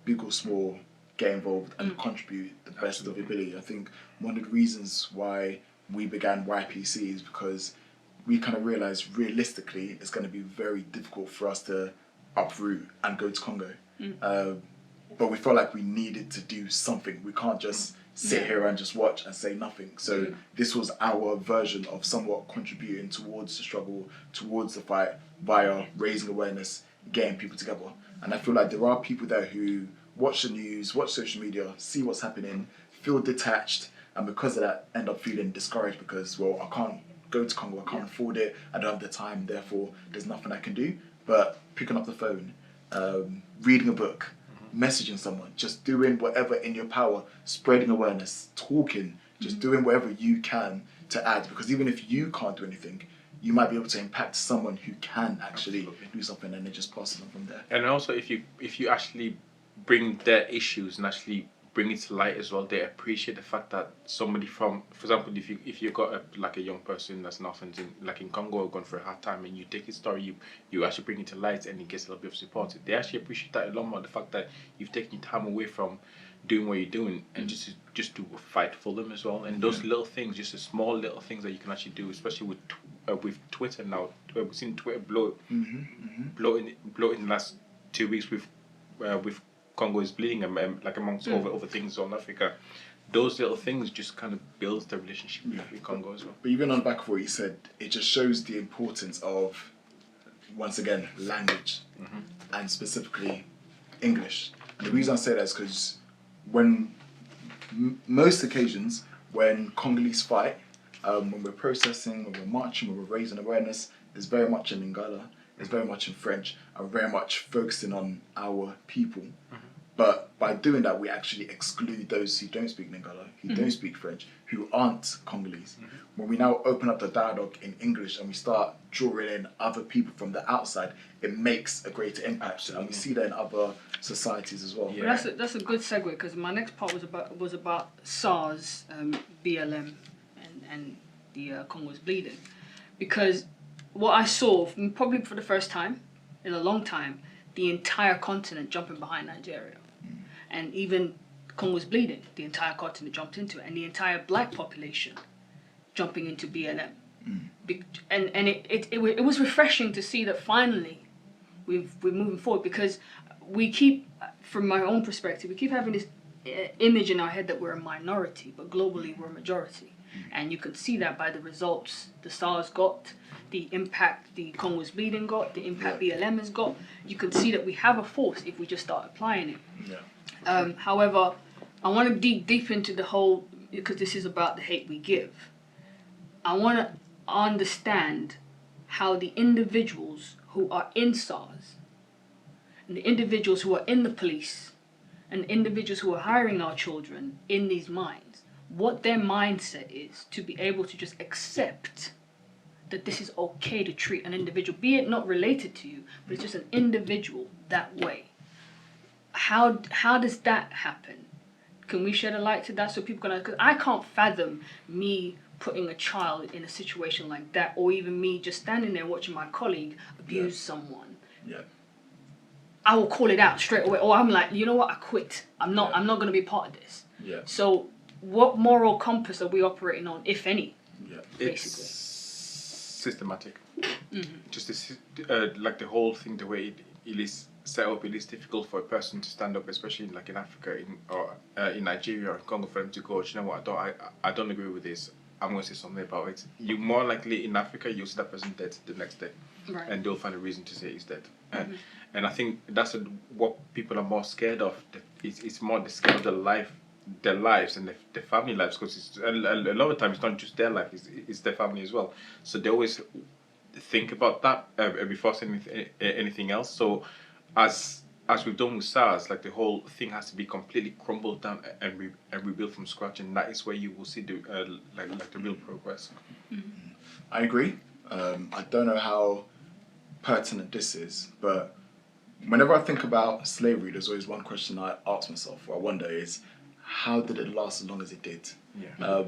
D: Big or small, get involved and contribute the best of your ability. I think one of the reasons why we began YPC is because we kind of realized realistically it's going to be very difficult for us to uproot and go to Congo. But we felt like we needed to do something. We can't just sit here and just watch and say nothing. So this was our version of somewhat contributing towards the struggle, towards the fight, via raising awareness, getting people together. And I feel like there are people there who watch the news, watch social media, see what's happening, feel detached, and because of that end up feeling discouraged because, well, I can't go to Congo, I can't afford it, I don't have the time, therefore there's nothing I can do. But picking up the phone, reading a book, messaging someone, just doing whatever in your power, spreading awareness, talking, just doing whatever you can to add, because even if you can't do anything, you might be able to impact someone who can actually do something, and it just passes on from there. And
C: also, if you actually bring their issues and actually bring it to light as well, they appreciate the fact that somebody from, for example, if you got a young person that's not in Congo or going through a hard time, and you take his story, you actually bring it to light, and he gets a little bit of support. They actually appreciate that a lot more. The fact that you've taken your time away from doing what you're doing and just to fight for them as well. And those little things, just the small little things that you can actually do, especially with Twitter now. We've seen Twitter blow in the last 2 weeks with Congo is bleeding, like amongst other things on Africa. Those little things just kind of builds the relationship with Congo as well.
D: But even on the back of what you said, it just shows the importance of, once again, language, and specifically English. And the reason I say that is because when most occasions when Congolese fight, when we're processing, when we're marching, when we're raising awareness, it's very much in Lingala, it's very much in French, and very much focusing on our people. But by doing that, we actually exclude those who don't speak Lingala, who don't speak French, who aren't Congolese. When we now open up the dialogue in English and we start drawing in other people from the outside, it makes a greater impact. And we see that in other societies as well.
B: Yeah. That's a good segue, because my next part was about SARS, BLM, and the Congo's bleeding. Because what I saw, probably for the first time in a long time, the entire continent jumping behind Nigeria. And even Congo's bleeding, the entire continent jumped into it, and the entire black population jumping into BLM. And it was refreshing to see that finally we're moving forward, because we keep, from my own perspective, we keep having this image in our head that we're a minority, but globally we're a majority. And you can see that by the results the SARS got, the impact the Congo's bleeding got, the impact BLM has got. You can see that we have a force if we just start applying it.
D: Yeah.
B: However, I want to dig deep into the whole, because this is about the hate we give. I want to understand how the individuals who are in SARS, and the individuals who are in the police, and the individuals who are hiring our children in these mines, what their mindset is to be able to just accept that this is okay to treat an individual, be it not related to you, but it's just an individual that way. How does that happen? Can we shed a light to that so people can? Because I can't fathom me putting a child in a situation like that, or even me just standing there watching my colleague abuse someone.
D: Yeah.
B: I will call it out straight away, or I'm like, you know what, I quit. I'm not going to be part of this.
D: Yeah.
B: So, what moral compass are we operating on, if any?
D: Yeah.
B: Basically.
C: It's systematic. Just this, like the whole thing, the way it is set up, it is difficult for a person to stand up, especially like in Africa, or in Nigeria or Congo, for them to go, you know what, I don't agree with this. I'm going to say something about it. You more likely in Africa, you'll see that person dead the next day,
B: Right.
C: and they'll find a reason to say he's dead. And I think that's what people are more scared of. It's more the scare of their lives and their family lives, because a lot of times it's not just their life, it's their family as well. So they always think about that before saying anything else. So as we've done with SARS, like the whole thing has to be completely crumbled down and rebuilt from scratch, and that is where you will see the like the real progress.
D: I agree. I don't know how pertinent this is, but whenever I think about slavery, there's always one question I ask myself, or I wonder, is how did it last as long as it did?
C: Yeah.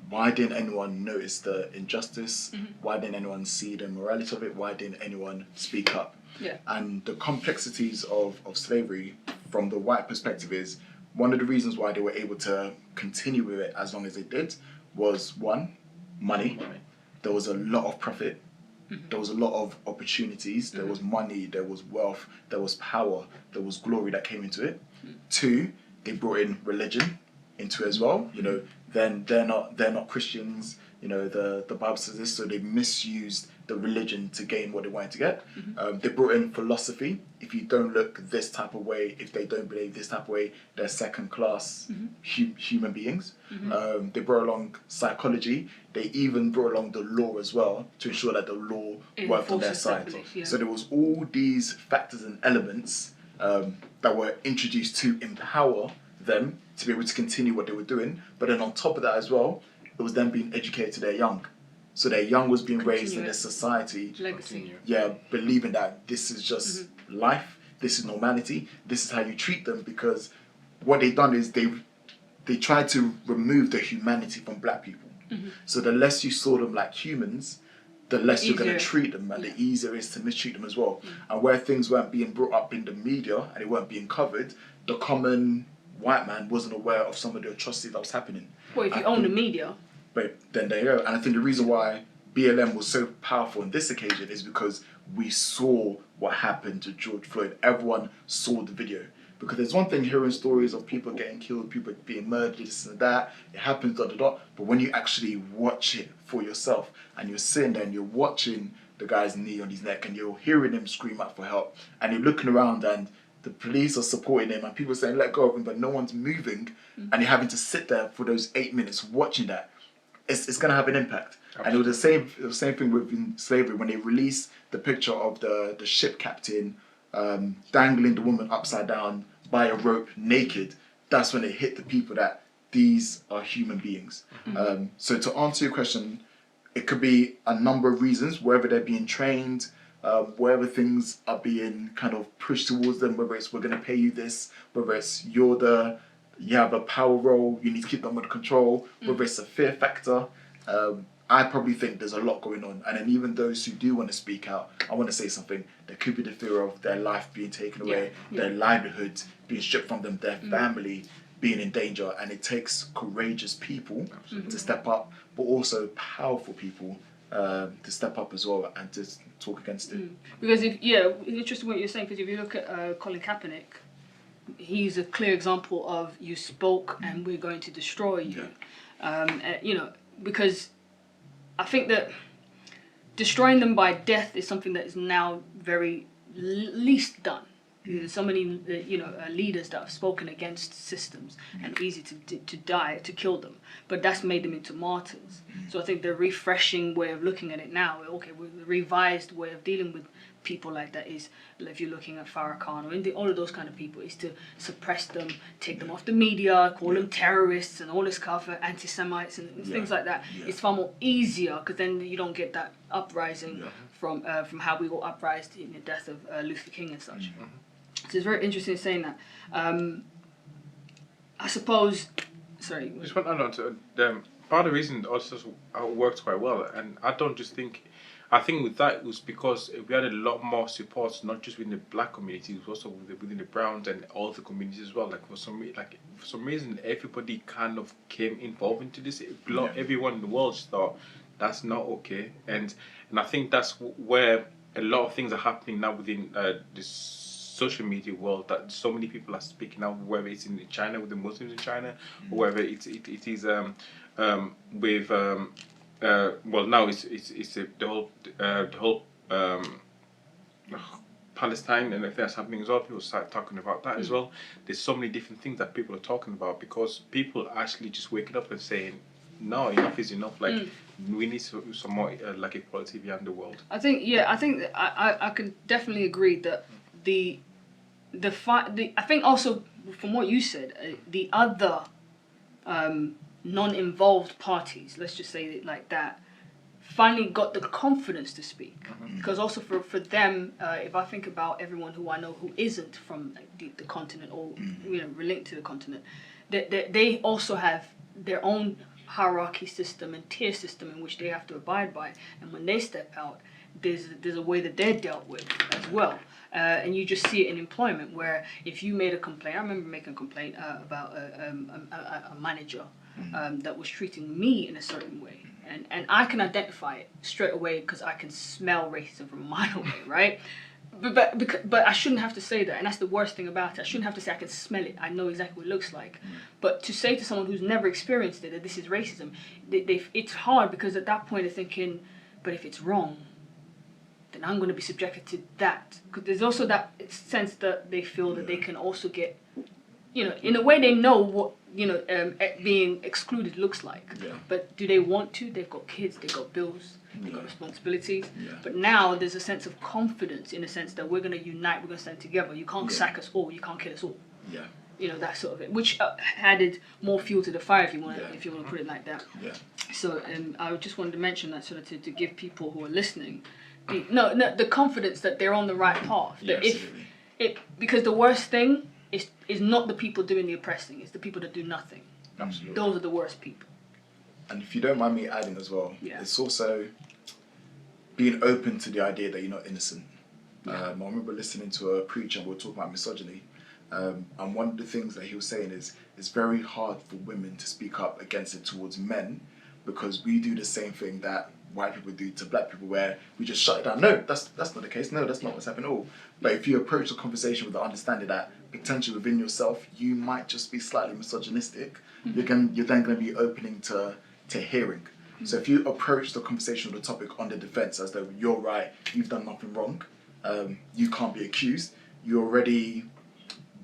D: Why didn't anyone notice the injustice? Why didn't anyone see the immorality of it? Why didn't anyone speak up?
B: Yeah.
D: And the complexities of slavery from the white perspective is one of the reasons why they were able to continue with it as long as they did was, one, money. There was a lot of profit. There was a lot of opportunities. There was money, there was wealth, there was power, there was glory that came into it. Two, they brought in religion into it as well. You know, then they're not Christians. You know, the Bible says this, so they misused the religion to gain what they wanted to get. They brought in philosophy. If you don't look this type of way, if they don't believe this type of way, they're second class human beings. They brought along psychology. They even brought along the law as well to ensure that the law worked on their side. So there was all these factors and elements that were introduced to empower them to be able to continue what they were doing. But then on top of that as well, it was them being educated to their young. So their young was being raised in this society,
B: Legacy.
D: believing that this is just life, this is normality, this is how you treat them, because what they've done is they tried to remove the humanity from black people. So the less you saw them like humans, the less you're going to treat them, and the easier it is to mistreat them as well. And where things weren't being brought up in the media and they weren't being covered, the common white man wasn't aware of some of the atrocities that was happening.
B: Well, if you own the media.
D: But then there you go. And I think the reason why BLM was so powerful on this occasion is because we saw what happened to George Floyd. Everyone saw the video. Because there's one thing hearing stories of people getting killed, people being murdered, this and that, it happens, But when you actually watch it for yourself, and you're sitting there and you're watching the guy's knee on his neck, and you're hearing him scream out for help, and you're looking around and the police are supporting him, and people are saying, let go of him, but no one's moving, and you're having to sit there for those 8 minutes watching that, it's going to have an impact. Absolutely. And it was the same thing with slavery, when they released the picture of the ship captain dangling the woman upside down by a rope naked. That's when it hit the people that these are human beings. So to answer your question, it could be a number of reasons, whether they're being trained, wherever things are being kind of pushed towards them, whether it's we're going to pay you this, whether it's you have a power role, you need to keep them under control, whether it's a fear factor. I probably think there's a lot going on. And then even those who do want to speak out, I want to say something, there could be the fear of their life being taken away, their livelihood being stripped from them, their family being in danger. And it takes courageous people to step up, but also powerful people to step up as well and to talk against it.
B: Because it's interesting what you're saying, because if you look at Colin Kaepernick, he's a clear example of you spoke and we're going to destroy you. Because I think that destroying them by death is something that is now very least done. There's so many leaders that have spoken against systems and easy to die, to kill them, but that's made them into martyrs. So I think the refreshing way of looking at it now, the revised way of dealing with people like that is, if you're looking at Farrakhan or all of those kind of people, is to suppress them, take them off the media, call them terrorists and all this stuff, anti-Semites and things like that. It's far more easier, because then you don't get that uprising from how we all uprised in the death of Luther King and such. So it's very interesting saying that. I suppose. Sorry.
C: Just want to add on to part of the reason also worked quite well, and I don't just think. I think with that it was because we had a lot more support, not just within the black community, it was also within the browns and all the communities as well. Like for some reason, everybody kind of came involved into this. Everyone in the world just thought that's not okay, and I think that's where a lot of things are happening now within this social media world, that so many people are speaking out, whether it's in China with the Muslims in China, or whether it is with well, now it's the whole Palestine and everything that's happening as well. People start talking about that as well. There's so many different things that people are talking about, because people are actually just waking up and saying, no, enough is enough. Like we need some more like equality beyond the world.
B: I think I can definitely agree that I think also from what you said, the other non-involved parties, let's just say it like that, finally got the confidence to speak. Because also for them, if I think about everyone who I know who isn't from the continent or linked to the continent, they also have their own hierarchy system and tier system in which they have to abide by, and when they step out, there's a way that they're dealt with as well. And you just see it in employment, where if you made a complaint, I remember making a complaint about a manager that was treating me in a certain way, and I can identify it straight away because I can smell racism from a mile away, right? But I shouldn't have to say that, and that's the worst thing about it. I shouldn't have to say I can smell it. I know exactly what it looks like. But to say to someone who's never experienced it that this is racism, it's hard, because at that point they're thinking, but if it's wrong, then I'm going to be subjected to that. Because there's also that sense that they feel that they can also get, in a way they know what, being excluded looks like. But do they want to? They've got kids, they've got bills, they've got responsibilities. But now there's a sense of confidence, in a sense that we're going to unite, we're going to stand together. You can't sack us all, you can't kill us all. That sort of it, which added more fuel to the fire, if you want to put it like that. So I just wanted to mention that, sort of to give people who are listening the confidence that they're on the right path. That because the worst thing is not the people doing the oppressing, it's the people that do nothing.
D: Absolutely.
B: Those are the worst people.
D: And if you don't mind me adding as well, it's also being open to the idea that you're not innocent. I remember listening to a preacher, and we were talking about misogyny, and one of the things that he was saying is it's very hard for women to speak up against it towards men, because we do the same thing that white people do to black people, where we just shut it down. No, that's not the case. No, that's not what's happening at all. But if you approach the conversation with the understanding that potentially within yourself you might just be slightly misogynistic, you're then going to be opening to hearing. So if you approach the conversation or the topic on the defense as though you're right, you've done nothing wrong, you can't be accused, you're already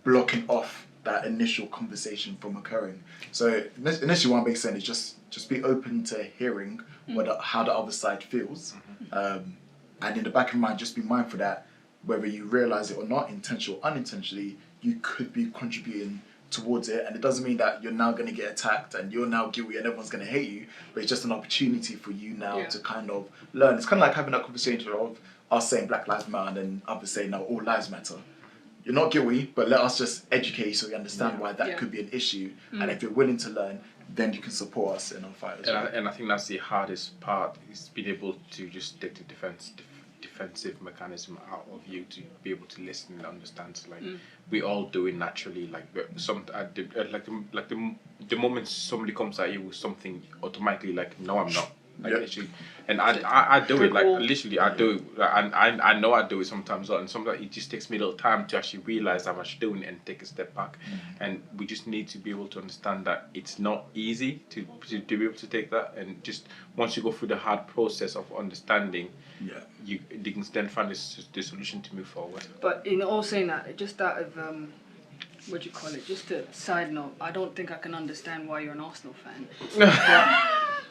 D: blocking off that initial conversation from occurring. So initially what I'm basically saying is just be open to hearing how the other side feels, and in the back of your mind just be mindful that whether you realise it or not, intentionally or unintentionally, you could be contributing towards it. And it doesn't mean that you're now going to get attacked and you're now guilty and everyone's going to hate you, but it's just an opportunity for you now to kind of learn. It's kind of like having that conversation of us saying Black Lives Matter and then others saying no, all lives matter. You're not guilty, but let us just educate you so you understand why that could be an issue. And if you're willing to learn, then you can support us in our fight as well.
C: And I think that's the hardest part, is being able to just take the defensive mechanism out of you, to be able to listen and understand. Like we all do it naturally. Like the moment somebody comes at you with something, automatically like, no, I'm not. Like
D: Yep.
C: literally, and I do it like
B: Brick wall.
C: literally I do it. I know I do it sometimes, and sometimes it just takes me a little time to actually realize I'm actually doing it and take a step back. And we just need to be able to understand that it's not easy to be able to take that, and just once you go through the hard process of understanding,
D: Yeah.
C: you can then find the solution to move forward.
B: But in all saying that, just out of what do you call it? Just a side note, I don't think I can understand why you're an Arsenal fan. But,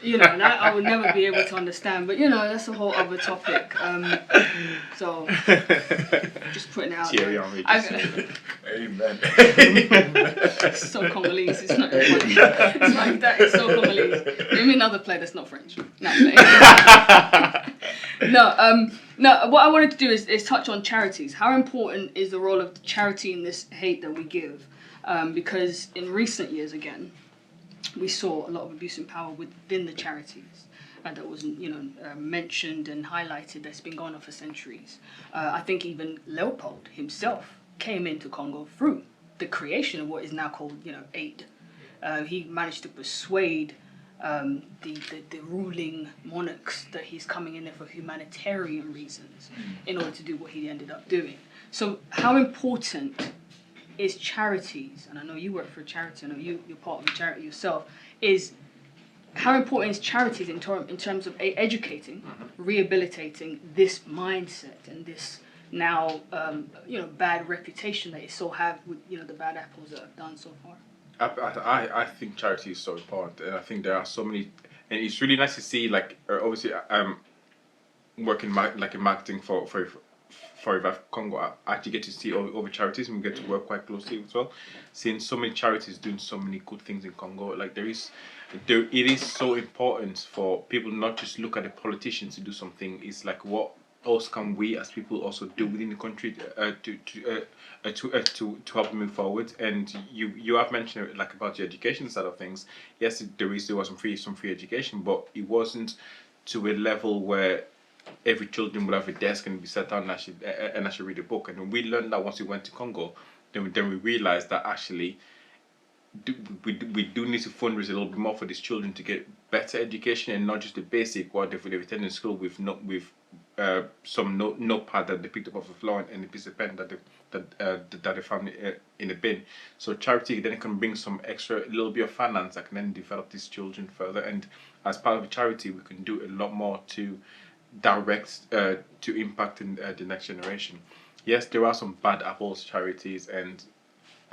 B: you know, that I would never be able to understand. But you know, that's a whole other topic. So just putting it out
C: Thierry
B: there.
C: Henry
B: I-
D: Amen.
B: It's so Congolese. It's not even funny. It's like that. It's so Congolese. Name me another player that's not French. No, what I wanted to do is touch on charities. How important is the role of charity in this hate that we give? Because in recent years, again, we saw a lot of abuse of power within the charities. That wasn't, mentioned and highlighted. That's been going on for centuries. I think even Leopold himself came into Congo through the creation of what is now called, aid. He managed to persuade the ruling monarchs that he's coming in there for humanitarian reasons in order to do what he ended up doing. So how important is charities, and I know you work for a charity, I know you're part of a charity yourself, is how important is charities in terms of educating, rehabilitating this mindset and this now bad reputation that it still have with the bad apples that have done so far?
C: I think charity is so important, and I think there are so many, and it's really nice to see. Like obviously, working in marketing for Revive Congo. I actually get to see all the charities, and we get to work quite closely as well. Seeing so many charities doing so many good things in Congo, like it is so important for people not just look at the politicians to do something. It's like what else can we as people also do within the country to help move forward. And you have mentioned like about the education side of things. Yes, there was some free education, but it wasn't to a level where every children would have a desk and be sat down and actually read a book. And we learned that once we went to Congo, then we realized that actually we do need to fundraise a little bit more for these children to get better education, and not just the basic what they've attended school with some notepad that they picked up off the floor and a piece of pen that they found in a bin. So charity then can bring some extra little bit of finance that can then develop these children further. And as part of the charity, we can do a lot more to direct to impact in the next generation. Yes, there are some bad apples charities, and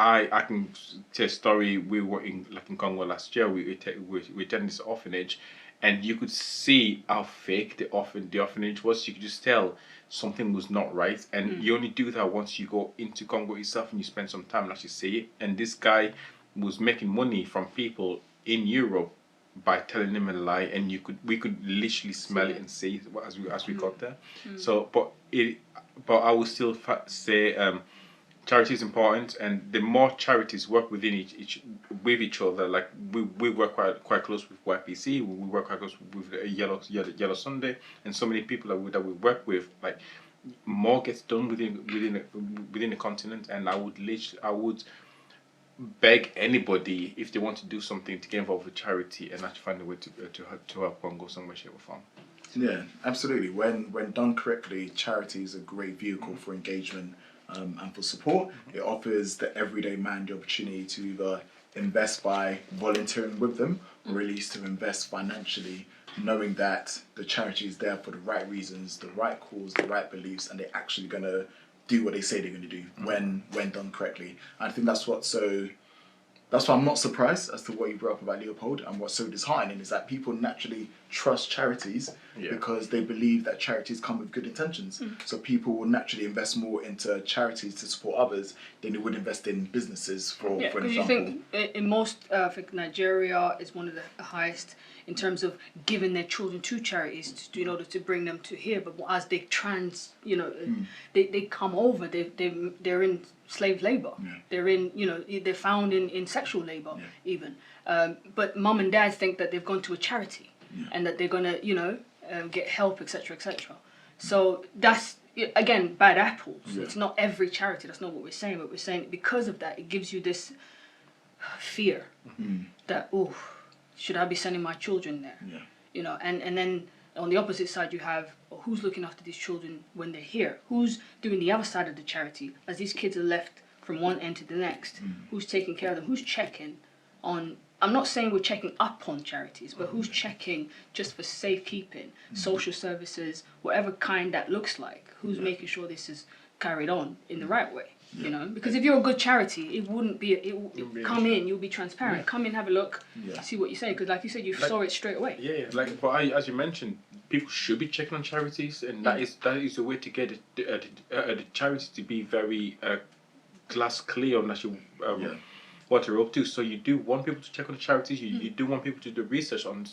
C: I can tell a story. We were in Congo last year. We attended this orphanage, and you could see how fake the orphanage was. You could just tell something was not right, and you only do that once you go into Congo itself and you spend some time and actually see it. And this guy was making money from people in Europe by telling them a lie, and we could literally smell it and see it as we got there. So, but I would still say charity is important, and the more charities work within each other, like we work quite close with YPC, we work quite close with Yellow Sunday, and so many people that we work with, like more gets done within the continent. And I would beg anybody, if they want to do something, to get involved with charity and actually find a way to help Congo some way, shape or form.
D: Yeah, absolutely. When done correctly, charity is a great vehicle for engagement and for support. It offers the everyday man the opportunity to either invest by volunteering with them, or at least to invest financially, knowing that the charity is there for the right reasons, the right cause, the right beliefs, and they're actually going to do what they say they're going to do when done correctly. And I think that's why I'm not surprised as to what you brought up about Leopold, and what's so disheartening is that people naturally trust charities because they believe that charities come with good intentions. So people will naturally invest more into charities to support others than they would invest in businesses, for an example.
B: Because you think in most, I think Nigeria is one of the highest in terms of giving their children to charities in order to bring them to here. But as they they come over, they're in slave labor. They're in, they're found in sexual labor even. But mum and dad think that they've gone to a charity and that they're gonna, get help, etc., etc. So that's, again, bad apples. It's not every charity. That's not what we're saying. But we're saying because of that, it gives you this fear that, should I be sending my children there? you know, and then on the opposite side you have who's looking after these children when they're here, who's doing the other side of the charity as these kids are left from one end to the next, who's taking care of them, who's checking on. I'm not saying we're checking up on charities, but who's checking just for safekeeping, social services, whatever kind that looks like, who's making sure this is carried on in the right way, you know? Because if you're a good charity, it wouldn't be, come in, you'll be transparent, come in, have a look, see what you say, because like you said, you saw it straight away.
C: Yeah, like, but as you mentioned, people should be checking on charities, and that is the way to get the charity to be very glass clear on actually what they're up to. So you do want people to check on the charities. You do want people to do research on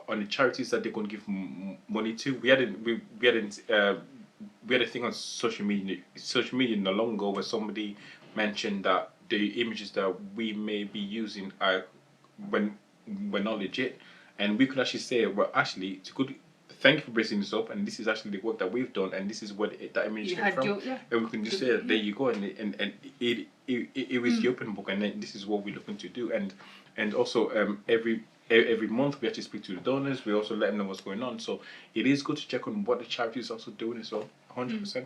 C: the charities that they're going to give money to. We had a thing on social media not long ago where somebody mentioned that the images that we may be using are when we're not legit, and we could actually say, well, actually, it's good. Thank you for bringing this up, and this is actually the work that we've done, and this is what that image came from. And we can just say, there you go, and it was the open book, and then this is what we're looking to do, and also every month we actually speak to the donors. We also let them know what's going on. So it is good to check on what the charity is also doing as well. 100%.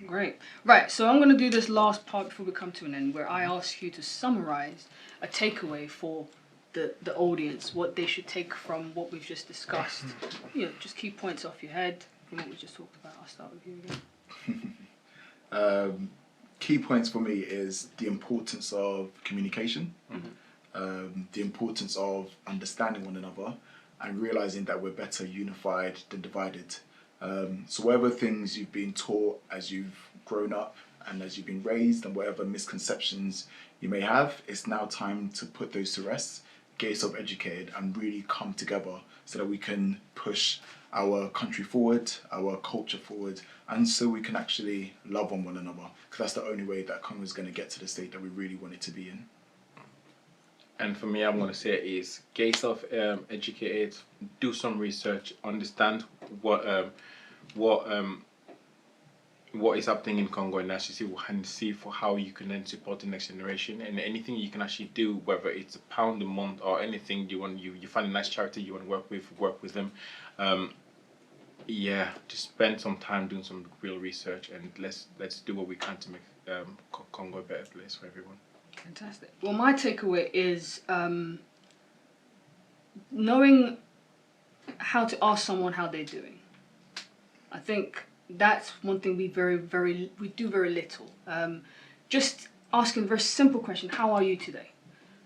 B: Great. Right. So I'm going to do this last part before we come to an end, where I ask you to summarize a takeaway for the audience, what they should take from what we've just discussed. You know, just key points off your head from what we just talked about. I'll start with you again.
D: Key points for me is the importance of communication, the importance of understanding one another, and realizing that we're better unified than divided. So whatever things you've been taught as you've grown up and as you've been raised, and whatever misconceptions you may have, it's now time to put those to rest, get yourself educated, and really come together so that we can push our country forward, our culture forward, and so we can actually love on one another, because that's the only way that Congo is going to get to the state that we really want it to be in.
C: And for me, I'm going to say is get yourself educated, do some research, understand what is happening in Congo, and actually see for how you can then support the next generation, and anything you can actually do, whether it's £1 a month or anything you find a nice charity you want to work with them. Just spend some time doing some real research, and let's do what we can to make Congo a better place for everyone.
B: Fantastic. Well, my takeaway is knowing how to ask someone how they're doing. I think that's one thing we do very little. Just asking a very simple question: how are you today?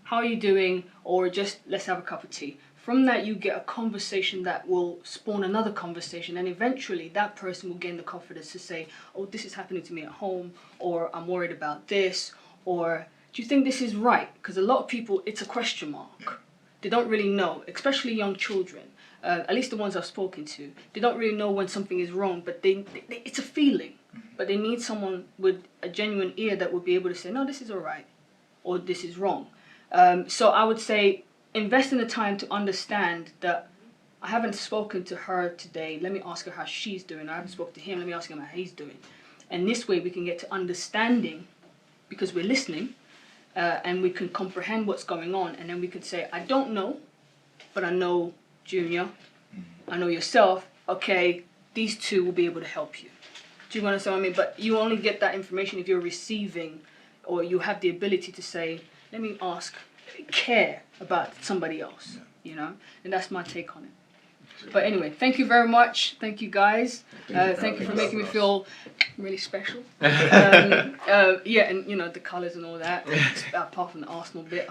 B: How are you doing? Or just let's have a cup of tea. From that, you get a conversation that will spawn another conversation, and eventually that person will gain the confidence to say, oh, this is happening to me at home, or I'm worried about this, or do you think this is right? Because a lot of people, it's a question mark. They don't really know, especially young children, at least the ones I've spoken to. They don't really know when something is wrong, but it's a feeling. But they need someone with a genuine ear that would be able to say, no, this is all right, or this is wrong. So I would say, invest in the time to understand that I haven't spoken to her today. Let me ask her how she's doing. I haven't spoken to him. Let me ask him how he's doing. And this way we can get to understanding, because we're listening, and we can comprehend what's going on. And then we could say, I don't know, but I know Junior. I know yourself. Okay, these two will be able to help you. Do you understand what I mean? But you only get that information if you're receiving, or you have the ability to say, let me ask, care about somebody else, you know? And that's my take on it. But anyway, thank you very much. Thank you, guys. Thank you for making me feel really special. And, you know, the colours and all that, apart from the Arsenal bit.